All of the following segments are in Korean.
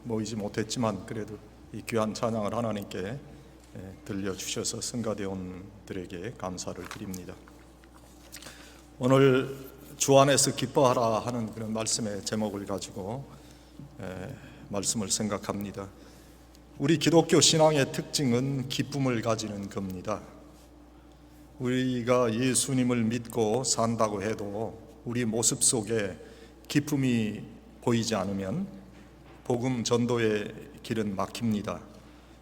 모이지 못했지만 그래도 이 귀한 찬양을 하나님께 들려주셔서 성가대원들에게 감사를 드립니다. 오늘 주 안에서 기뻐하라 하는 그런 말씀의 제목을 가지고 말씀을 생각합니다. 우리 기독교 신앙의 특징은 기쁨을 가지는 겁니다. 우리가 예수님을 믿고 산다고 해도 우리 모습 속에 기쁨이 보이지 않으면 복음 전도의 길은 막힙니다.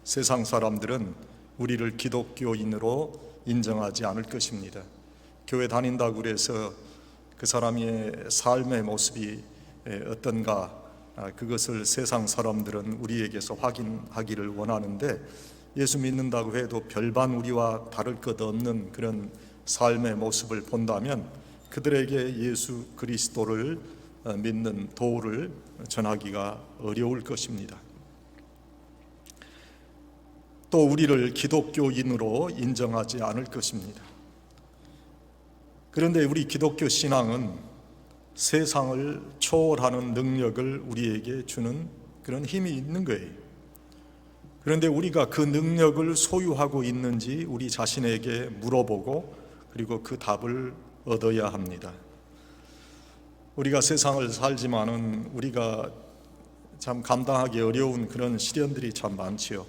세상 사람들은 우리를 기독교인으로 인정하지 않을 것입니다. 교회 다닌다고 그래서 그 사람의 삶의 모습이 어떤가, 그것을 세상 사람들은 우리에게서 확인하기를 원하는데, 예수 믿는다고 해도 별반 우리와 다를 것 없는 그런 삶의 모습을 본다면 그들에게 예수 그리스도를 믿는 도를 전하기가 어려울 것입니다. 또 우리를 기독교인으로 인정하지 않을 것입니다. 그런데 우리 기독교 신앙은 세상을 초월하는 능력을 우리에게 주는 그런 힘이 있는 거예요. 그런데 우리가 그 능력을 소유하고 있는지 우리 자신에게 물어보고 그리고 그 답을 얻어야 합니다. 우리가 세상을 살지만은 우리가 참 감당하기 어려운 그런 시련들이 참 많지요.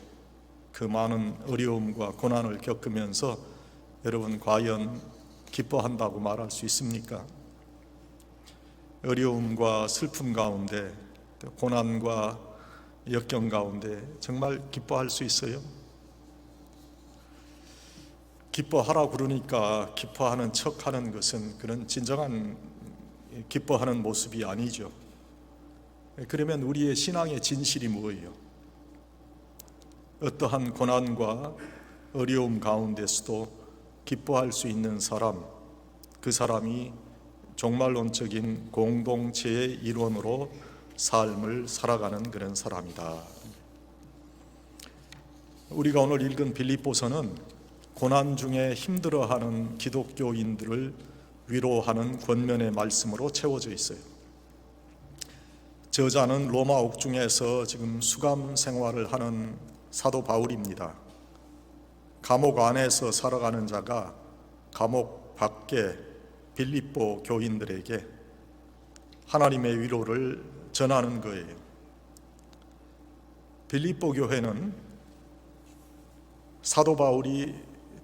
그 많은 어려움과 고난을 겪으면서 여러분 과연 기뻐한다고 말할 수 있습니까? 어려움과 슬픔 가운데, 고난과 역경 가운데 정말 기뻐할 수 있어요? 기뻐하라 그러니까 기뻐하는 척하는 것은 그런 진정한 기뻐하는 모습이 아니죠. 그러면 우리의 신앙의 진실이 뭐예요? 어떠한 고난과 어려움 가운데서도 기뻐할 수 있는 사람, 그 사람이 종말론적인 공동체의 일원으로 삶을 살아가는 그런 사람이다. 우리가 오늘 읽은 빌립보서는 고난 중에 힘들어하는 기독교인들을 위로하는 권면의 말씀으로 채워져 있어요. 저자는 로마 옥중에서 지금 수감 생활을 하는 사도 바울입니다. 감옥 안에서 살아가는 자가 감옥 밖에 빌립보 교인들에게 하나님의 위로를 전하는 거예요. 빌립보 교회는 사도 바울이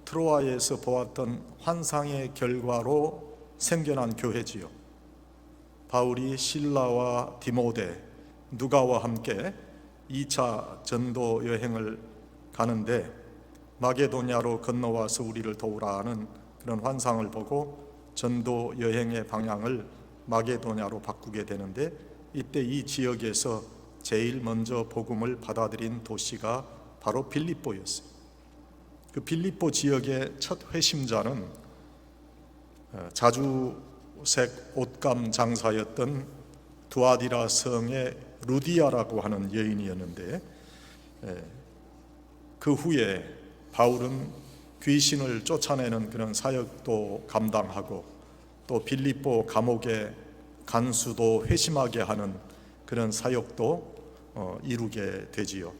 트로아에서 보았던 환상의 결과로 생겨난 교회지요. 바울이 실라와 디모데, 누가와 함께 2차 전도 여행을 가는데 마게도냐로 건너와서 우리를 도우라 하는 그런 환상을 보고 전도 여행의 방향을 마게도냐로 바꾸게 되는데, 이때 이 지역에서 제일 먼저 복음을 받아들인 도시가 바로 빌립보였어요. 그 빌립보 지역의 첫 회심자는 자주색 옷감 장사였던 두아디라 성의 루디아라고 하는 여인이었는데, 그 후에 바울은 귀신을 쫓아내는 그런 사역도 감당하고 또 빌립보 감옥의 간수도 회심하게 하는 그런 사역도 이루게 되지요.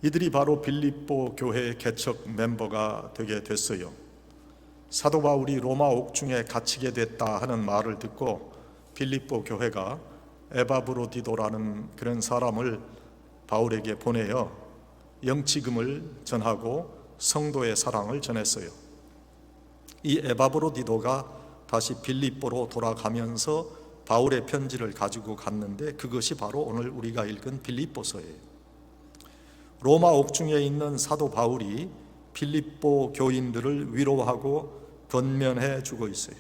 이들이 바로 빌립보 교회 개척 멤버가 되게 됐어요. 사도 바울이 로마 옥중에 갇히게 됐다 하는 말을 듣고 빌립보 교회가 에바브로디도라는 그런 사람을 바울에게 보내어 영치금을 전하고 성도의 사랑을 전했어요. 이 에바브로디도가 다시 빌립보로 돌아가면서 바울의 편지를 가지고 갔는데, 그것이 바로 오늘 우리가 읽은 빌립보서예요. 로마 옥중에 있는 사도 바울이 빌립보 교인들을 위로하고 권면해 주고 있어요.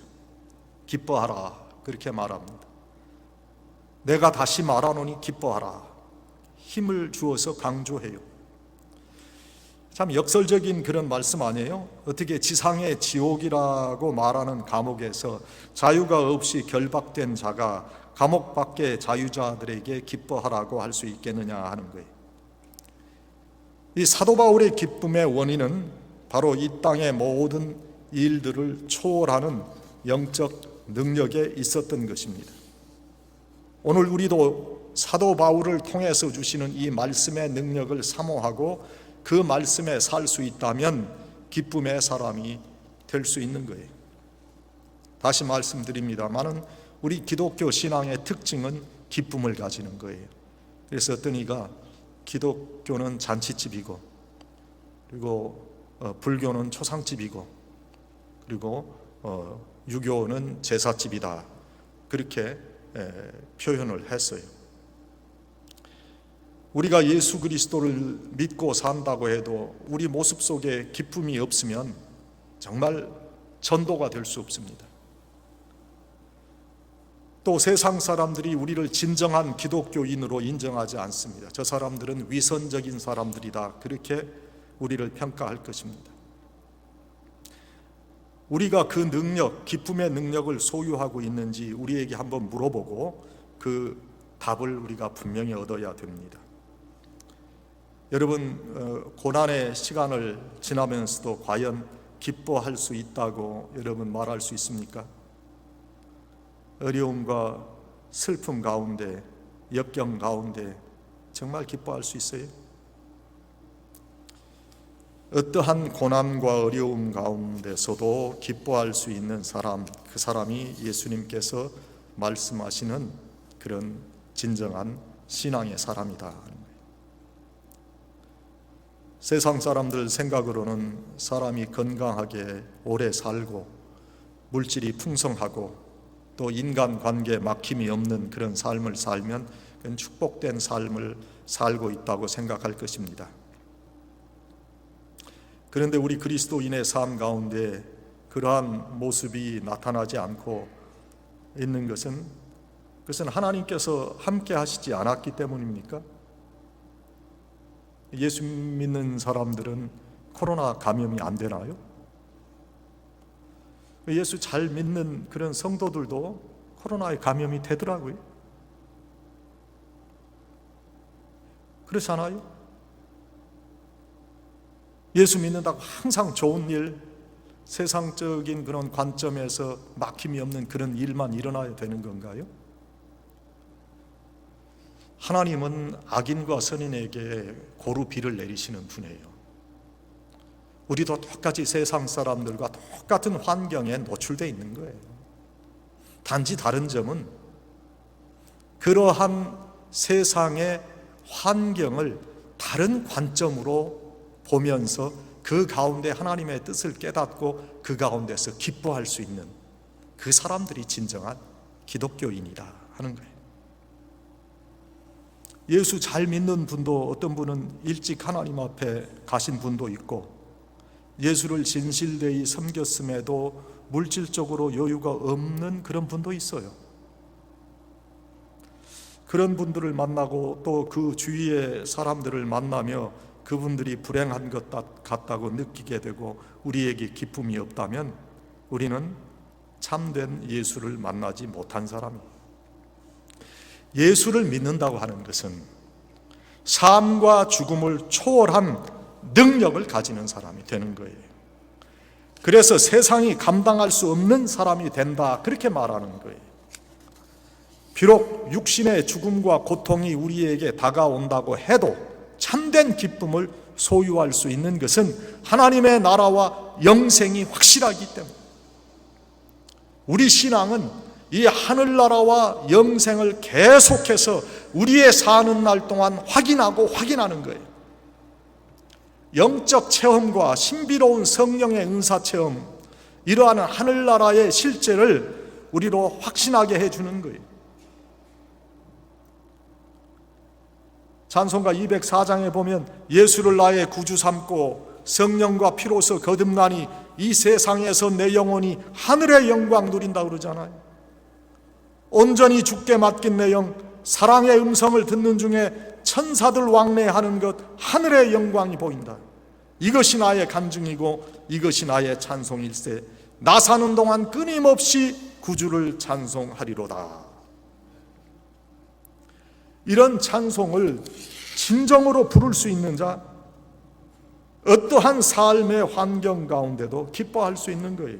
기뻐하라, 그렇게 말합니다. 내가 다시 말하노니 기뻐하라, 힘을 주어서 강조해요. 참 역설적인 그런 말씀 아니에요? 어떻게 지상의 지옥이라고 말하는 감옥에서 자유가 없이 결박된 자가 감옥 밖의 자유자들에게 기뻐하라고 할 수 있겠느냐 하는 거예요. 이 사도 바울의 기쁨의 원인은 바로 이 땅의 모든 일들을 초월하는 영적 능력에 있었던 것입니다. 오늘 우리도 사도 바울을 통해서 주시는 이 말씀의 능력을 사모하고 그 말씀에 살 수 있다면 기쁨의 사람이 될 수 있는 거예요. 다시 말씀드립니다마는 우리 기독교 신앙의 특징은 기쁨을 가지는 거예요. 그래서 어떤 이가 기독교는 잔치집이고, 그리고 불교는 초상집이고, 그리고 유교는 제사집이다, 그렇게 표현을 했어요. 우리가 예수 그리스도를 믿고 산다고 해도 우리 모습 속에 기쁨이 없으면 정말 전도가 될 수 없습니다. 또 세상 사람들이 우리를 진정한 기독교인으로 인정하지 않습니다. 저 사람들은 위선적인 사람들이다, 그렇게 우리를 평가할 것입니다. 우리가 그 능력, 기쁨의 능력을 소유하고 있는지 우리에게 한번 물어보고 그 답을 우리가 분명히 얻어야 됩니다. 여러분, 고난의 시간을 지나면서도 과연 기뻐할 수 있다고 여러분 말할 수 있습니까? 어려움과 슬픔 가운데, 역경 가운데 정말 기뻐할 수 있어요? 어떠한 고난과 어려움 가운데서도 기뻐할 수 있는 사람, 그 사람이 예수님께서 말씀하시는 그런 진정한 신앙의 사람이다 하는 거예요. 세상 사람들 생각으로는 사람이 건강하게 오래 살고 물질이 풍성하고 또 인간관계에 막힘이 없는 그런 삶을 살면 그건 축복된 삶을 살고 있다고 생각할 것입니다. 그런데 우리 그리스도인의 삶 가운데 그러한 모습이 나타나지 않고 있는 것은, 그것은 하나님께서 함께 하시지 않았기 때문입니까? 예수 믿는 사람들은 코로나 감염이 안 되나요? 예수 잘 믿는 그런 성도들도 코로나에 감염이 되더라고요. 그렇잖아요? 예수 믿는다고 항상 좋은 일, 세상적인 그런 관점에서 막힘이 없는 그런 일만 일어나야 되는 건가요? 하나님은 악인과 선인에게 고루 비를 내리시는 분이에요. 우리도 똑같이 세상 사람들과 똑같은 환경에 노출되어 있는 거예요. 단지 다른 점은 그러한 세상의 환경을 다른 관점으로 보면서 그 가운데 하나님의 뜻을 깨닫고 그 가운데서 기뻐할 수 있는 그 사람들이 진정한 기독교인이다 하는 거예요. 예수 잘 믿는 분도 어떤 분은 일찍 하나님 앞에 가신 분도 있고, 예수를 진실되이 섬겼음에도 물질적으로 여유가 없는 그런 분도 있어요. 그런 분들을 만나고 또 그 주위의 사람들을 만나며 그분들이 불행한 것 같다고 느끼게 되고 우리에게 기쁨이 없다면 우리는 참된 예수를 만나지 못한 사람이에요. 예수를 믿는다고 하는 것은 삶과 죽음을 초월한 능력을 가지는 사람이 되는 거예요. 그래서 세상이 감당할 수 없는 사람이 된다, 그렇게 말하는 거예요. 비록 육신의 죽음과 고통이 우리에게 다가온다고 해도 참된 기쁨을 소유할 수 있는 것은 하나님의 나라와 영생이 확실하기 때문에, 우리 신앙은 이 하늘나라와 영생을 계속해서 우리의 사는 날 동안 확인하고 확인하는 거예요. 영적 체험과 신비로운 성령의 은사 체험, 이러한 하늘나라의 실제를 우리로 확신하게 해주는 거예요. 찬송가 204장에 보면 예수를 나의 구주 삼고 성령과 피로서 거듭나니 이 세상에서 내 영혼이 하늘의 영광 누린다 그러잖아요. 온전히 주께 맡긴 내 영, 사랑의 음성을 듣는 중에 천사들 왕래하는 것, 하늘의 영광이 보인다. 이것이 나의 간증이고 이것이 나의 찬송일세. 나 사는 동안 끊임없이 구주를 찬송하리로다. 이런 찬송을 진정으로 부를 수 있는 자, 어떠한 삶의 환경 가운데도 기뻐할 수 있는 거예요.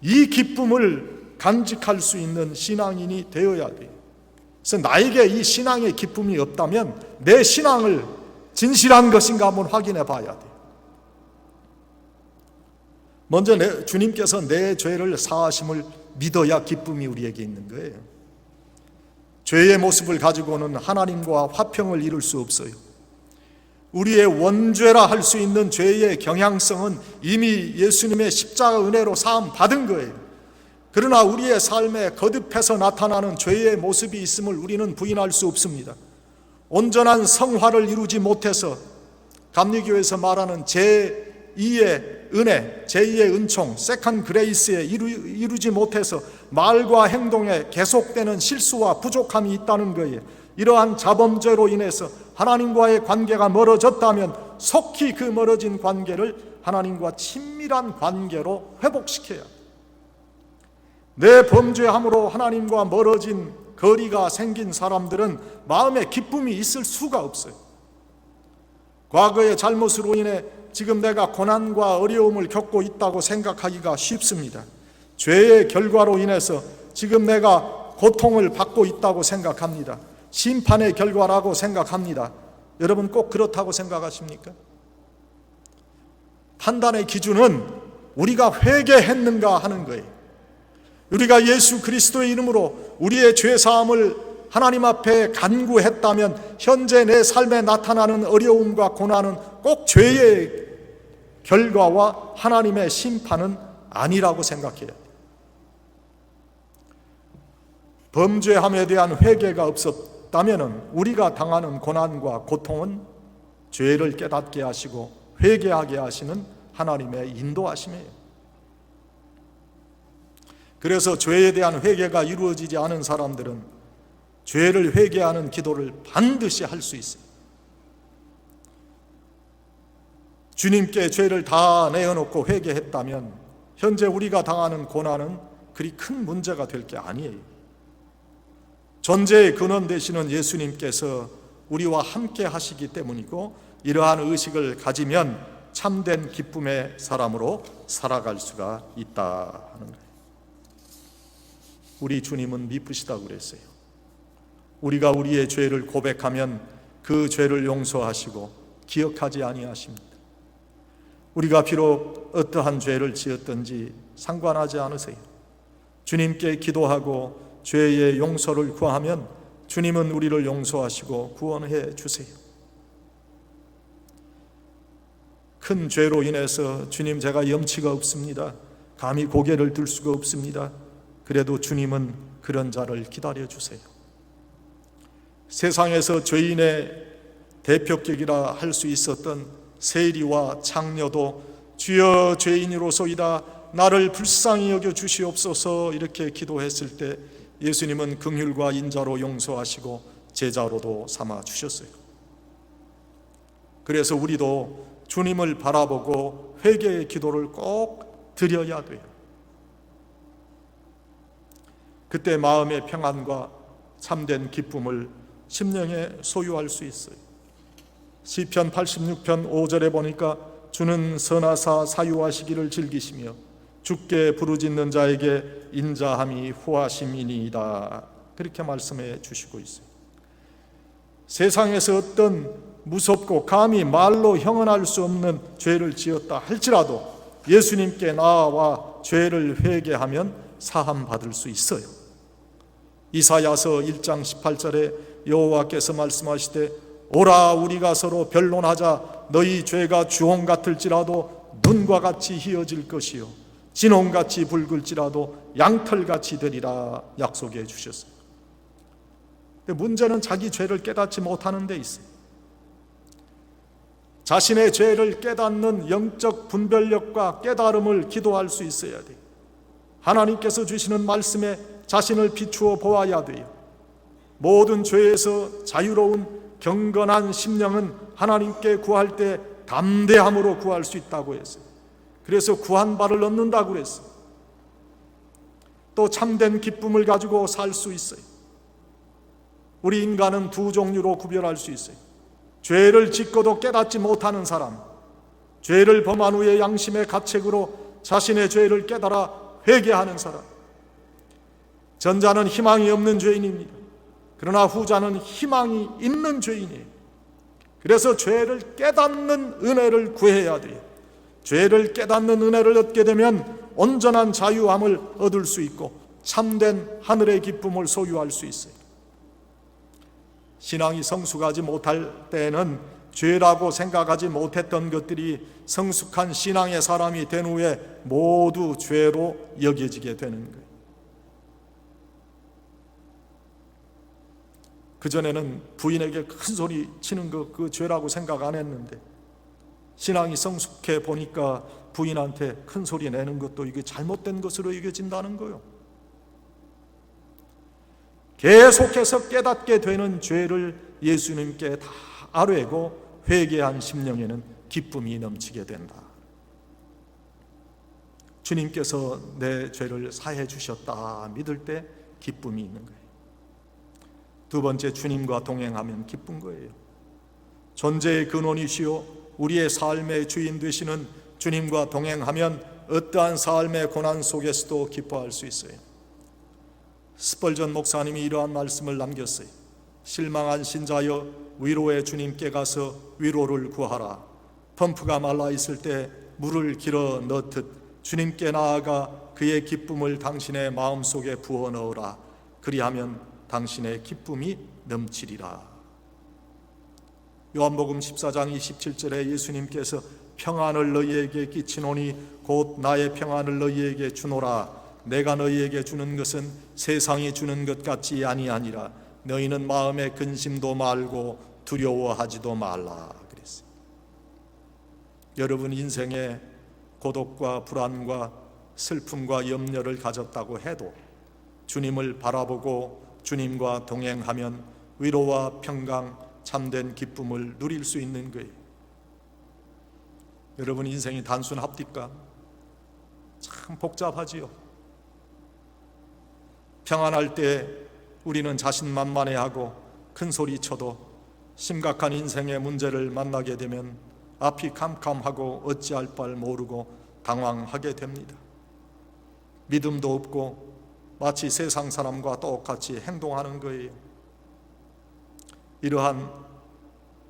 이 기쁨을 간직할 수 있는 신앙인이 되어야 돼요. 그래서 나에게 이 신앙의 기쁨이 없다면 내 신앙을 진실한 것인가 한번 확인해 봐야 돼요. 먼저 주님께서 내 죄를 사하심을 믿어야 기쁨이 우리에게 있는 거예요. 죄의 모습을 가지고는 하나님과 화평을 이룰 수 없어요. 우리의 원죄라 할 수 있는 죄의 경향성은 이미 예수님의 십자가 은혜로 사함 받은 거예요. 그러나 우리의 삶에 거듭해서 나타나는 죄의 모습이 있음을 우리는 부인할 수 없습니다. 온전한 성화를 이루지 못해서 감리교에서 말하는 제2의 은혜, 제2의 은총, 세컨 그레이스에 이루지 못해서 말과 행동에 계속되는 실수와 부족함이 있다는 거예요. 이러한 자범죄로 인해서 하나님과의 관계가 멀어졌다면 속히 그 멀어진 관계를 하나님과 친밀한 관계로 회복시켜야 합니다. 내 범죄함으로 하나님과 멀어진 거리가 생긴 사람들은 마음에 기쁨이 있을 수가 없어요. 과거의 잘못으로 인해 지금 내가 고난과 어려움을 겪고 있다고 생각하기가 쉽습니다. 죄의 결과로 인해서 지금 내가 고통을 받고 있다고 생각합니다. 심판의 결과라고 생각합니다. 여러분 꼭 그렇다고 생각하십니까? 판단의 기준은 우리가 회개했는가 하는 거예요. 우리가 예수 그리스도의 이름으로 우리의 죄사함을 하나님 앞에 간구했다면 현재 내 삶에 나타나는 어려움과 고난은 꼭 죄의 결과와 하나님의 심판은 아니라고 생각해야 돼요. 범죄함에 대한 회개가 없었다면 우리가 당하는 고난과 고통은 죄를 깨닫게 하시고 회개하게 하시는 하나님의 인도하심이에요. 그래서 죄에 대한 회개가 이루어지지 않은 사람들은 죄를 회개하는 기도를 반드시 할 수 있어요. 주님께 죄를 다 내어놓고 회개했다면 현재 우리가 당하는 고난은 그리 큰 문제가 될 게 아니에요. 존재의 근원 되시는 예수님께서 우리와 함께 하시기 때문이고, 이러한 의식을 가지면 참된 기쁨의 사람으로 살아갈 수가 있다 하는 거예요. 우리 주님은 미쁘시다고 그랬어요. 우리가 우리의 죄를 고백하면 그 죄를 용서하시고 기억하지 아니하십니다. 우리가 비록 어떠한 죄를 지었든지 상관하지 않으세요. 주님께 기도하고 죄의 용서를 구하면 주님은 우리를 용서하시고 구원해 주세요. 큰 죄로 인해서 주님 제가 염치가 없습니다, 감히 고개를 들 수가 없습니다. 그래도 주님은 그런 자를 기다려 주세요. 세상에서 죄인의 대표격이라 할 수 있었던 세리와 창녀도 주여 죄인이로소이다 나를 불쌍히 여겨 주시옵소서 이렇게 기도했을 때 예수님은 긍휼과 인자로 용서하시고 제자로도 삼아 주셨어요. 그래서 우리도 주님을 바라보고 회개의 기도를 꼭 드려야 돼요. 그때 마음의 평안과 참된 기쁨을 심령에 소유할 수 있어요. 시편 86편 5절에 보니까 주는 선하사 사유하시기를 즐기시며 주께 부르짖는 자에게 인자함이 후하심이니이다, 그렇게 말씀해 주시고 있어요. 세상에서 어떤 무섭고 감히 말로 형언할 수 없는 죄를 지었다 할지라도 예수님께 나아와 죄를 회개하면 사함 받을 수 있어요. 이사야서 1장 18절에 여호와께서 말씀하시되 오라 우리가 서로 변론하자 너희 죄가 주홍 같을지라도 눈과 같이 희어질 것이요 진홍같이 붉을지라도 양털같이 되리라 약속해 주셨어요. 근데 문제는 자기 죄를 깨닫지 못하는 데 있어요. 자신의 죄를 깨닫는 영적 분별력과 깨달음을 기도할 수 있어야 돼요. 하나님께서 주시는 말씀에 자신을 비추어 보아야 돼요. 모든 죄에서 자유로운 경건한 심령은 하나님께 구할 때 담대함으로 구할 수 있다고 했어요. 그래서 구한 바를 얻는다고 그랬어요. 또 참된 기쁨을 가지고 살 수 있어요. 우리 인간은 두 종류로 구별할 수 있어요. 죄를 짓고도 깨닫지 못하는 사람, 죄를 범한 후에 양심의 가책으로 자신의 죄를 깨달아 회개하는 사람. 전자는 희망이 없는 죄인입니다. 그러나 후자는 희망이 있는 죄인이에요. 그래서 죄를 깨닫는 은혜를 구해야 돼요. 죄를 깨닫는 은혜를 얻게 되면 온전한 자유함을 얻을 수 있고 참된 하늘의 기쁨을 소유할 수 있어요. 신앙이 성숙하지 못할 때에는 죄라고 생각하지 못했던 것들이 성숙한 신앙의 사람이 된 후에 모두 죄로 여겨지게 되는 거예요. 그전에는 부인에게 큰 소리 치는 거 그 죄라고 생각 안 했는데 신앙이 성숙해 보니까 부인한테 큰 소리 내는 것도 이게 잘못된 것으로 여겨진다는 거예요. 계속해서 깨닫게 되는 죄를 예수님께 다 아뢰고 회개한 심령에는 기쁨이 넘치게 된다. 주님께서 내 죄를 사해 주셨다 믿을 때 기쁨이 있는 거예요. 두 번째, 주님과 동행하면 기쁜 거예요. 존재의 근원이시요 우리의 삶의 주인 되시는 주님과 동행하면 어떠한 삶의 고난 속에서도 기뻐할 수 있어요. 스펄전 목사님이 이러한 말씀을 남겼어요. 실망한 신자여 위로의 주님께 가서 위로를 구하라. 펌프가 말라 있을 때 물을 길어 넣듯 주님께 나아가 그의 기쁨을 당신의 마음속에 부어 넣으라. 그리하면 당신의 기쁨이 넘치리라. 요한복음 14장 27절에 예수님께서 평안을 너희에게 끼치노니 곧 나의 평안을 너희에게 주노라. 내가 너희에게 주는 것은 세상이 주는 것 같지 아니하니라. 너희는 마음에 근심도 말고 두려워하지도 말라 그랬어요. 여러분 인생에 고독과 불안과 슬픔과 염려를 가졌다고 해도 주님을 바라보고 주님과 동행하면 위로와 평강, 참된 기쁨을 누릴 수 있는 거예요. 여러분 인생이 단순합니까? 참 복잡하지요. 평안할 때 우리는 자신만만해하고 큰 소리 쳐도 심각한 인생의 문제를 만나게 되면 앞이 캄캄하고 어찌할 바를 모르고 당황하게 됩니다. 믿음도 없고 마치 세상 사람과 똑같이 행동하는 거예요. 이러한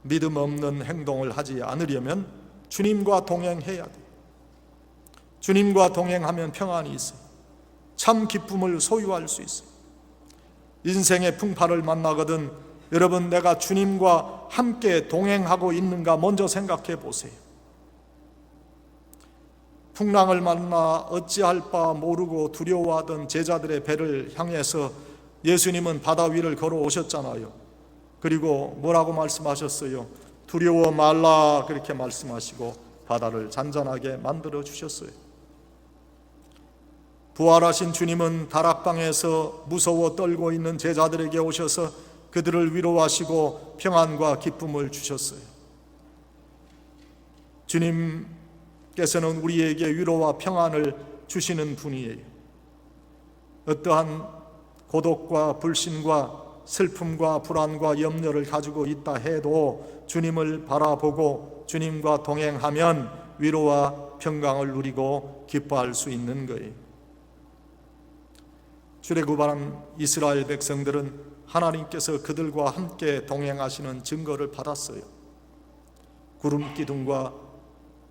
믿음 없는 행동을 하지 않으려면 주님과 동행해야 돼요. 주님과 동행하면 평안이 있어요. 참 기쁨을 소유할 수 있어요. 인생의 풍파를 만나거든 여러분 내가 주님과 함께 동행하고 있는가 먼저 생각해 보세요. 풍랑을 만나 어찌할 바 모르고 두려워하던 제자들의 배를 향해서 예수님은 바다 위를 걸어오셨잖아요. 그리고 뭐라고 말씀하셨어요? 두려워 말라 그렇게 말씀하시고 바다를 잔잔하게 만들어 주셨어요. 부활하신 주님은 다락방에서 무서워 떨고 있는 제자들에게 오셔서 그들을 위로하시고 평안과 기쁨을 주셨어요. 주님께서는 우리에게 위로와 평안을 주시는 분이에요. 어떠한 고독과 불신과 슬픔과 불안과 염려를 가지고 있다 해도 주님을 바라보고 주님과 동행하면 위로와 평강을 누리고 기뻐할 수 있는 거예요. 출애굽한 이스라엘 백성들은 하나님께서 그들과 함께 동행하시는 증거를 받았어요. 구름 기둥과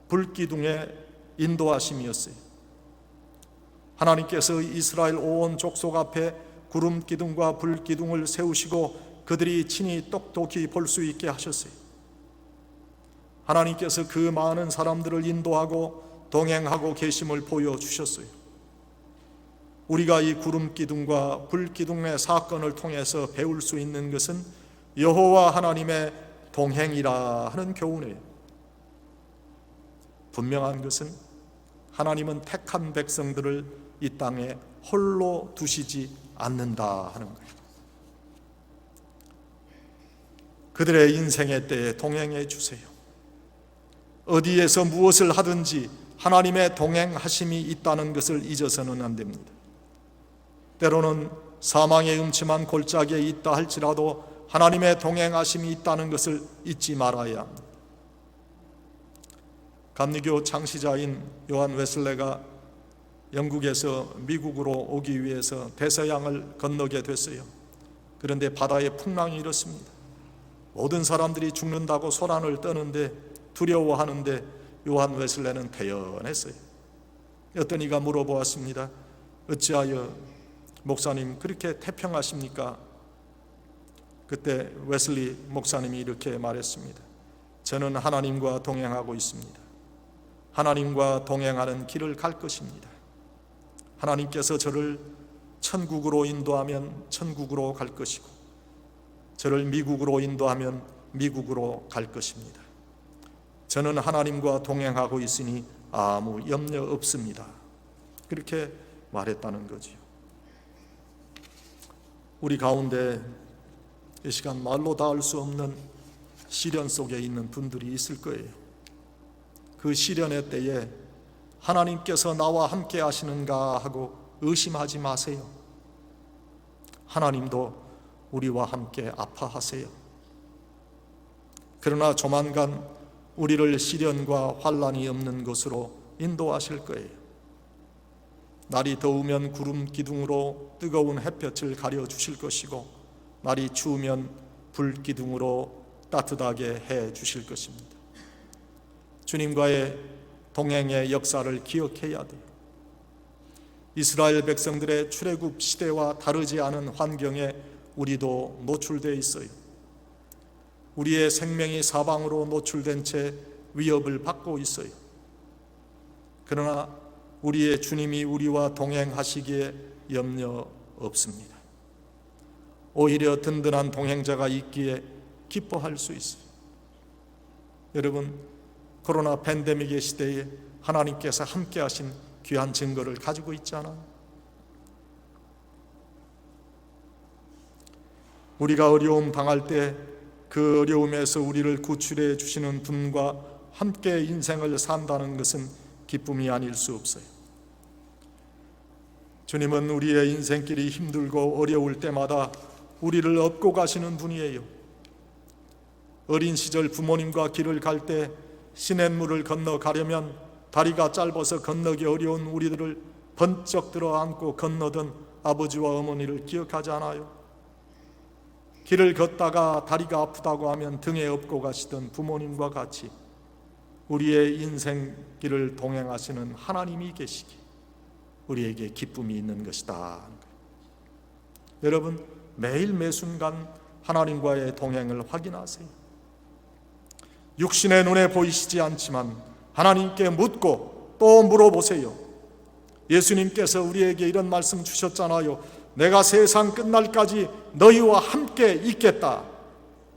불 기둥의 인도하심이었어요. 하나님께서 이스라엘 온 족속 앞에 구름 기둥과 불 기둥을 세우시고 그들이 친히 똑똑히 볼 수 있게 하셨어요. 하나님께서 그 많은 사람들을 인도하고 동행하고 계심을 보여주셨어요. 우리가 이 구름 기둥과 불 기둥의 사건을 통해서 배울 수 있는 것은 여호와 하나님의 동행이라 하는 교훈이에요. 분명한 것은 하나님은 택한 백성들을 이 땅에 홀로 두시지 않는다 하는 거예요. 그들의 인생의 때에 동행해 주세요. 어디에서 무엇을 하든지 하나님의 동행하심이 있다는 것을 잊어서는 안 됩니다. 때로는 사망의 음침한 골짜기에 있다 할지라도 하나님의 동행하심이 있다는 것을 잊지 말아야 합니다. 감리교 창시자인 요한 웨슬레가 영국에서 미국으로 오기 위해서 대서양을 건너게 됐어요. 그런데 바다에 풍랑이 일었습니다. 모든 사람들이 죽는다고 소란을 떠는데, 두려워하는데 요한 웨슬레는 태연했어요. 어떤 이가 물어보았습니다. 어찌하여 목사님 그렇게 태평하십니까? 그때 웨슬리 목사님이 이렇게 말했습니다. 저는 하나님과 동행하고 있습니다. 하나님과 동행하는 길을 갈 것입니다. 하나님께서 저를 천국으로 인도하면 천국으로 갈 것이고, 저를 미국으로 인도하면 미국으로 갈 것입니다. 저는 하나님과 동행하고 있으니 아무 염려 없습니다. 그렇게 말했다는 거지요. 우리 가운데 이 시간 말로 닿을 수 없는 시련 속에 있는 분들이 있을 거예요. 그 시련의 때에 하나님께서 나와 함께 하시는가 하고 의심하지 마세요. 하나님도 우리와 함께 아파하세요. 그러나 조만간 우리를 시련과 환난이 없는 곳으로 인도하실 거예요. 날이 더우면 구름 기둥으로 뜨거운 햇볕을 가려주실 것이고, 날이 추우면 불 기둥으로 따뜻하게 해 주실 것입니다. 주님과의 동행의 역사를 기억해야 돼요. 이스라엘 백성들의 출애굽 시대와 다르지 않은 환경에 우리도 노출되어 있어요. 우리의 생명이 사방으로 노출된 채 위협을 받고 있어요. 그러나 우리의 주님이 우리와 동행하시기에 염려 없습니다. 오히려 든든한 동행자가 있기에 기뻐할 수 있어요. 여러분, 코로나 팬데믹의 시대에 하나님께서 함께 하신 귀한 증거를 가지고 있잖아요. 우리가 어려움 당할 때 그 어려움에서 우리를 구출해 주시는 분과 함께 인생을 산다는 것은 기쁨이 아닐 수 없어요. 주님은 우리의 인생길이 힘들고 어려울 때마다 우리를 업고 가시는 분이에요. 어린 시절 부모님과 길을 갈 때 시냇물을 건너가려면 다리가 짧아서 건너기 어려운 우리들을 번쩍 들어 안고 건너던 아버지와 어머니를 기억하지 않아요? 길을 걷다가 다리가 아프다고 하면 등에 업고 가시던 부모님과 같이 우리의 인생길을 동행하시는 하나님이 계시기 우리에게 기쁨이 있는 것이다. 여러분, 매일 매순간 하나님과의 동행을 확인하세요. 육신의 눈에 보이시지 않지만 하나님께 묻고 또 물어보세요. 예수님께서 우리에게 이런 말씀 주셨잖아요. 내가 세상 끝날까지 너희와 함께 있겠다.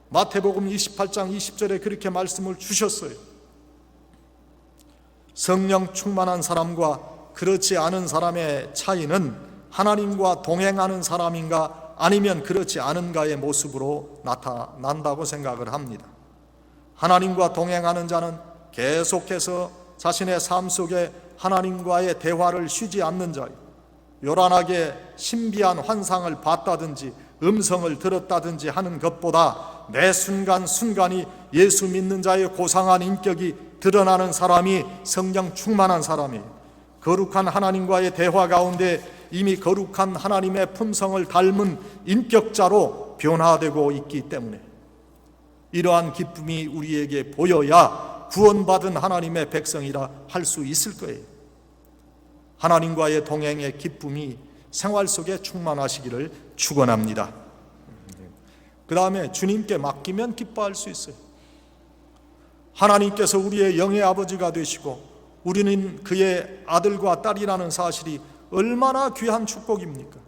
마태복음 28장 20절에 그렇게 말씀을 주셨어요. 성령 충만한 사람과 그렇지 않은 사람의 차이는 하나님과 동행하는 사람인가 아니면 그렇지 않은가의 모습으로 나타난다고 생각을 합니다. 하나님과 동행하는 자는 계속해서 자신의 삶 속에 하나님과의 대화를 쉬지 않는 자예요. 요란하게 신비한 환상을 봤다든지 음성을 들었다든지 하는 것보다 매 순간순간이 예수 믿는 자의 고상한 인격이 드러나는 사람이 성령 충만한 사람이에요. 거룩한 하나님과의 대화 가운데 이미 거룩한 하나님의 품성을 닮은 인격자로 변화되고 있기 때문에 이러한 기쁨이 우리에게 보여야 구원받은 하나님의 백성이라 할 수 있을 거예요. 하나님과의 동행의 기쁨이 생활 속에 충만하시기를 축원합니다. 그 다음에 주님께 맡기면 기뻐할 수 있어요. 하나님께서 우리의 영의 아버지가 되시고 우리는 그의 아들과 딸이라는 사실이 얼마나 귀한 축복입니까?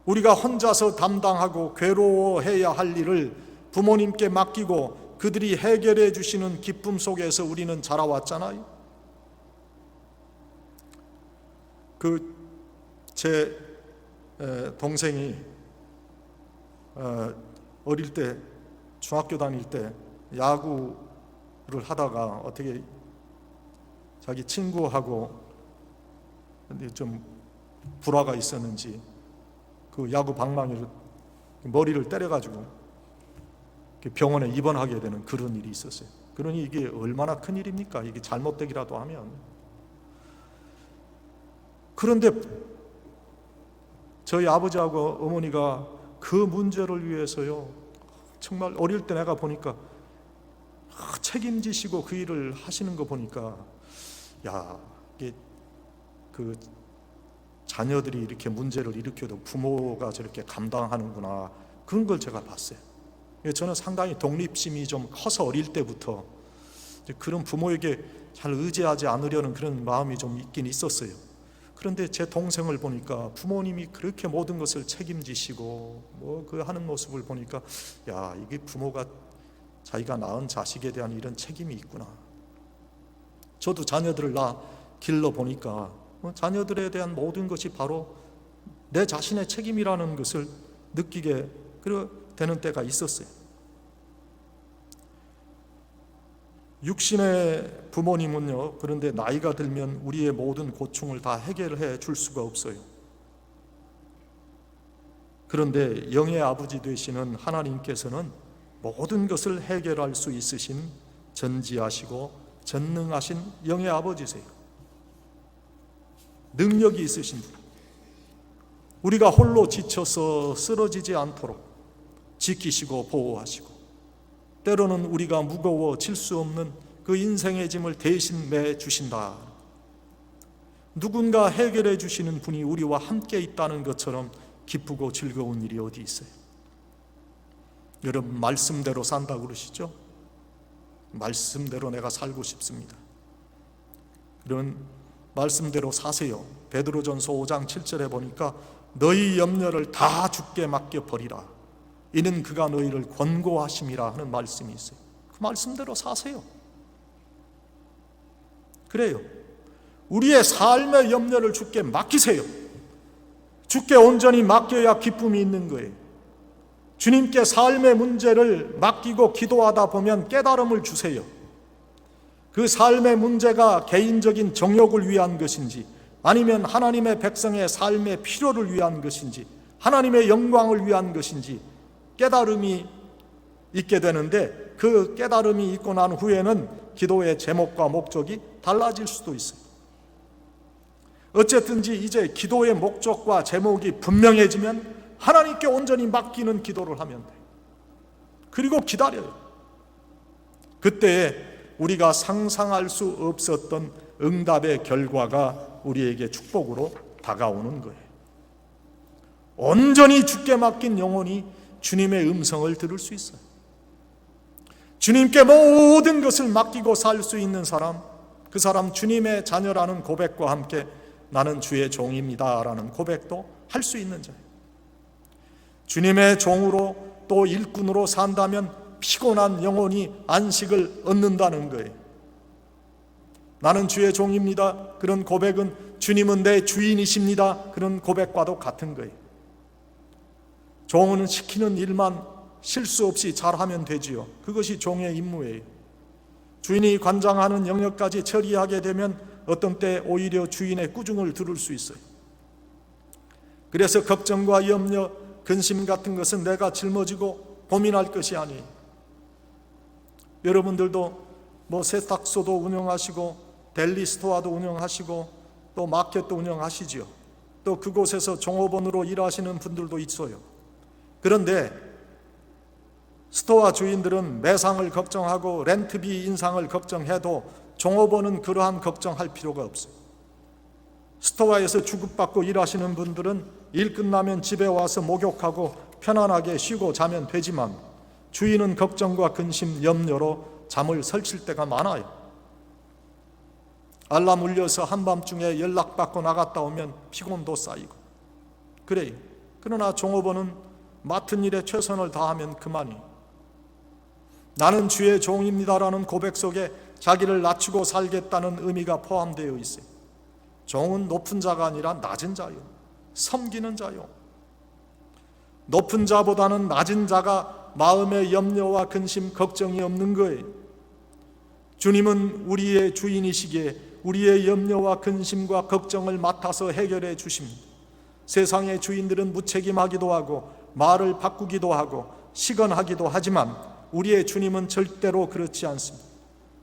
우리가 혼자서 담당하고 괴로워해야 할 일을 부모님께 맡기고 그들이 해결해 주시는 기쁨 속에서 우리는 자라왔잖아요. 제 동생이 어릴 때 중학교 다닐 때 야구를 하다가 어떻게 자기 친구하고 좀 불화가 있었는지 그 야구 방망이로 머리를 때려가지고 병원에 입원하게 되는 그런 일이 있었어요. 그러니 이게 얼마나 큰 일입니까? 이게 잘못되기라도 하면. 그런데 저희 아버지하고 어머니가 그 문제를 위해서요, 정말 어릴 때 내가 보니까 책임지시고 그 일을 하시는 거 보니까, 야, 이게 그 자녀들이 이렇게 문제를 일으켜도 부모가 저렇게 감당하는구나, 그런 걸 제가 봤어요. 저는 상당히 독립심이 좀 커서 어릴 때부터 그런 부모에게 잘 의지하지 않으려는 그런 마음이 좀 있긴 있었어요. 그런데 제 동생을 보니까 부모님이 그렇게 모든 것을 책임지시고 그 하는 모습을 보니까, 야, 이게 부모가 자기가 낳은 자식에 대한 이런 책임이 있구나. 저도 자녀들을 길러 보니까 자녀들에 대한 모든 것이 바로 내 자신의 책임이라는 것을 느끼게 되는 때가 있었어요. 육신의 부모님은요, 그런데 나이가 들면 우리의 모든 고충을 다 해결해 줄 수가 없어요. 그런데 영의 아버지 되시는 하나님께서는 모든 것을 해결할 수 있으신 전지하시고 전능하신 영의 아버지세요. 능력이 있으신 분. 우리가 홀로 지쳐서 쓰러지지 않도록 지키시고 보호하시고, 때로는 우리가 무거워질 수 없는 그 인생의 짐을 대신 매주신다. 누군가 해결해 주시는 분이 우리와 함께 있다는 것처럼 기쁘고 즐거운 일이 어디 있어요? 여러분, 말씀대로 산다고 그러시죠? 말씀대로 내가 살고 싶습니다. 그런 말씀대로 사세요. 베드로전서 5장 7절에 보니까 너희 염려를 다 주께 맡겨버리라. 이는 그가 너희를 권고하심이라 하는 말씀이 있어요. 그 말씀대로 사세요. 그래요. 우리의 삶의 염려를 주께 맡기세요. 주께 온전히 맡겨야 기쁨이 있는 거예요. 주님께 삶의 문제를 맡기고 기도하다 보면 깨달음을 주세요. 그 삶의 문제가 개인적인 정욕을 위한 것인지, 아니면 하나님의 백성의 삶의 필요를 위한 것인지, 하나님의 영광을 위한 것인지 깨달음이 있게 되는데, 그 깨달음이 있고 난 후에는 기도의 제목과 목적이 달라질 수도 있어요. 어쨌든지 이제 기도의 목적과 제목이 분명해지면 하나님께 온전히 맡기는 기도를 하면 돼요. 그리고 기다려요. 그때 우리가 상상할 수 없었던 응답의 결과가 우리에게 축복으로 다가오는 거예요. 온전히 주께 맡긴 영혼이 주님의 음성을 들을 수 있어요. 주님께 모든 것을 맡기고 살 수 있는 사람, 그 사람 주님의 자녀라는 고백과 함께 나는 주의 종입니다 라는 고백도 할 수 있는 자예요. 주님의 종으로 또 일꾼으로 산다면 피곤한 영혼이 안식을 얻는다는 거예요. 나는 주의 종입니다. 그런 고백은 주님은 내 주인이십니다. 그런 고백과도 같은 거예요. 종은 시키는 일만 실수 없이 잘하면 되지요. 그것이 종의 임무예요. 주인이 관장하는 영역까지 처리하게 되면 어떤 때 오히려 주인의 꾸중을 들을 수 있어요. 그래서 걱정과 염려, 근심 같은 것은 내가 짊어지고 고민할 것이 아니에요. 여러분들도 세탁소도 운영하시고 델리스토어도 운영하시고 또 마켓도 운영하시지요. 또 그곳에서 종업원으로 일하시는 분들도 있어요. 그런데 스토어 주인들은 매상을 걱정하고 렌트비 인상을 걱정해도 종업원은 그러한 걱정할 필요가 없어요. 스토어에서 주급받고 일하시는 분들은 일 끝나면 집에 와서 목욕하고 편안하게 쉬고 자면 되지만, 주인은 걱정과 근심, 염려로 잠을 설칠 때가 많아요. 알람 울려서 한밤중에 연락받고 나갔다 오면 피곤도 쌓이고 그래요. 그러나 종업원은 맡은 일에 최선을 다하면 그만이에요. 나는 주의 종입니다라는 고백 속에 자기를 낮추고 살겠다는 의미가 포함되어 있어요. 종은 높은 자가 아니라 낮은 자요, 섬기는 자요. 높은 자보다는 낮은 자가 마음의 염려와 근심, 걱정이 없는 거예요. 주님은 우리의 주인이시기에 우리의 염려와 근심과 걱정을 맡아서 해결해 주십니다. 세상의 주인들은 무책임하기도 하고 말을 바꾸기도 하고 시건하기도 하지만 우리의 주님은 절대로 그렇지 않습니다.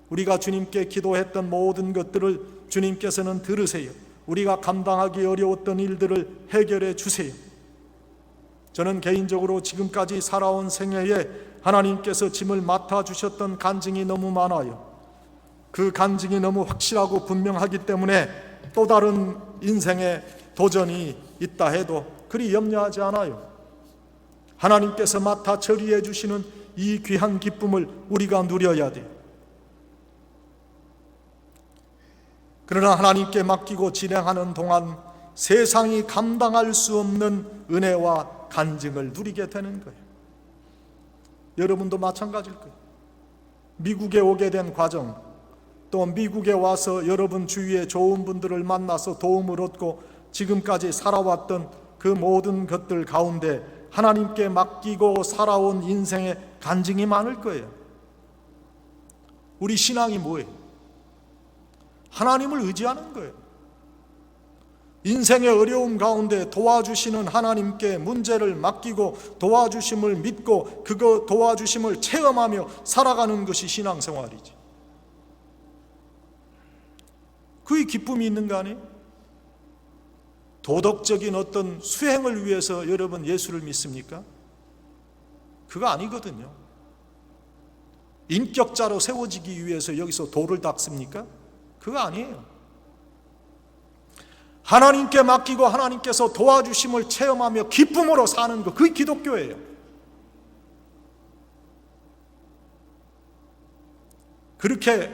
우리가 주님께 기도했던 모든 것들을 주님께서는 들으세요. 우리가 감당하기 어려웠던 일들을 해결해 주세요. 저는 개인적으로 지금까지 살아온 생애에 하나님께서 짐을 맡아주셨던 간증이 너무 많아요. 그 간증이 너무 확실하고 분명하기 때문에 또 다른 인생의 도전이 있다 해도 그리 염려하지 않아요. 하나님께서 맡아 처리해 주시는 이 귀한 기쁨을 우리가 누려야 돼요. 그러나 하나님께 맡기고 진행하는 동안 세상이 감당할 수 없는 은혜와 간증을 누리게 되는 거예요. 여러분도 마찬가지일 거예요. 미국에 오게 된 과정, 또 미국에 와서 여러분 주위에 좋은 분들을 만나서 도움을 얻고 지금까지 살아왔던 그 모든 것들 가운데 하나님께 맡기고 살아온 인생의 간증이 많을 거예요. 우리 신앙이 뭐예요? 하나님을 의지하는 거예요. 인생의 어려움 가운데 도와주시는 하나님께 문제를 맡기고 도와주심을 믿고 그거 도와주심을 체험하며 살아가는 것이 신앙생활이지. 그게 기쁨이 있는 거 아니에요? 도덕적인 어떤 수행을 위해서 여러분 예수를 믿습니까? 그거 아니거든요. 인격자로 세워지기 위해서 여기서 도를 닦습니까? 그거 아니에요. 하나님께 맡기고 하나님께서 도와주심을 체험하며 기쁨으로 사는 것, 그게 기독교예요. 그렇게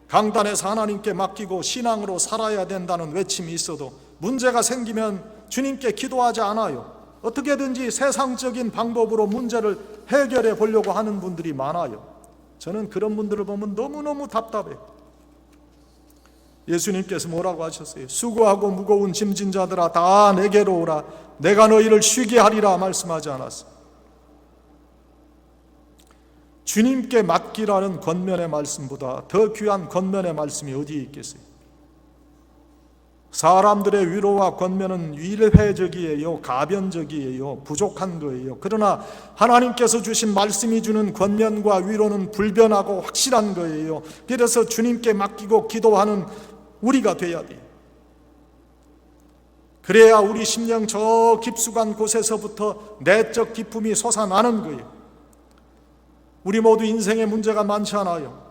강단에서 하나님께 맡기고 신앙으로 살아야 된다는 외침이 있어도 문제가 생기면 주님께 기도하지 않아요. 어떻게든지 세상적인 방법으로 문제를 해결해 보려고 하는 분들이 많아요. 저는 그런 분들을 보면 너무너무 답답해요. 예수님께서 뭐라고 하셨어요? 수고하고 무거운 짐진 자들아 다 내게로 오라 내가 너희를 쉬게 하리라 말씀하지 않았어요? 주님께 맡기라는 권면의 말씀보다 더 귀한 권면의 말씀이 어디에 있겠어요? 사람들의 위로와 권면은 일회적이에요, 가변적이에요, 부족한 거예요. 그러나 하나님께서 주신 말씀이 주는 권면과 위로는 불변하고 확실한 거예요. 그래서 주님께 맡기고 기도하는 우리가 돼야 돼요. 그래야 우리 심령 저 깊숙한 곳에서부터 내적 기쁨이 솟아나는 거예요. 우리 모두 인생에 문제가 많지 않아요.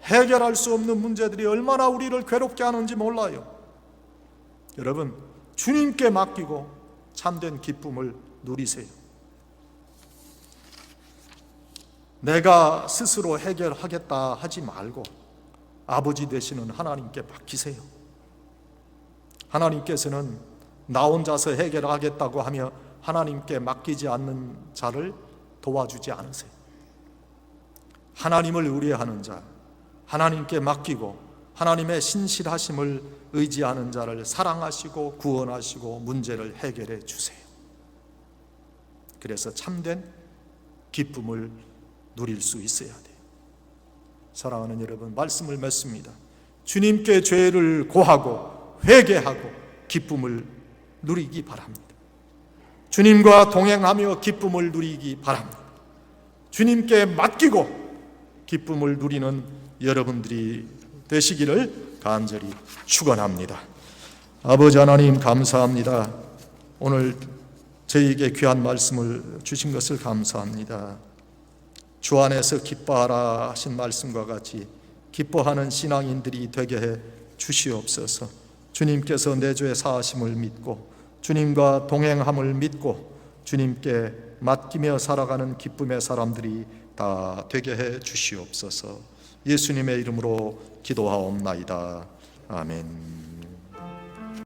해결할 수 없는 문제들이 얼마나 우리를 괴롭게 하는지 몰라요. 여러분, 주님께 맡기고 참된 기쁨을 누리세요. 내가 스스로 해결하겠다 하지 말고 아버지 되시는 하나님께 맡기세요. 하나님께서는 나 혼자서 해결하겠다고 하며 하나님께 맡기지 않는 자를 도와주지 않으세요. 하나님을 의뢰하는 자, 하나님께 맡기고 하나님의 신실하심을 의지하는 자를 사랑하시고 구원하시고 문제를 해결해 주세요. 그래서 참된 기쁨을 누릴 수 있어야 돼요. 사랑하는 여러분, 말씀을 맺습니다. 주님께 죄를 고하고 회개하고 기쁨을 누리기 바랍니다. 주님과 동행하며 기쁨을 누리기 바랍니다. 주님께 맡기고 기쁨을 누리는 여러분들이 되시기를 간절히 축원합니다. 아버지 하나님 감사합니다. 오늘 저희에게 귀한 말씀을 주신 것을 감사합니다. 주 안에서 기뻐하라 하신 말씀과 같이 기뻐하는 신앙인들이 되게 해 주시옵소서. 주님께서 내 죄 사하심을 믿고 주님과 동행함을 믿고 주님께 맡기며 살아가는 기쁨의 사람들이 다 되게 해 주시옵소서. 예수님의 이름으로 기도하옵나이다. 아멘.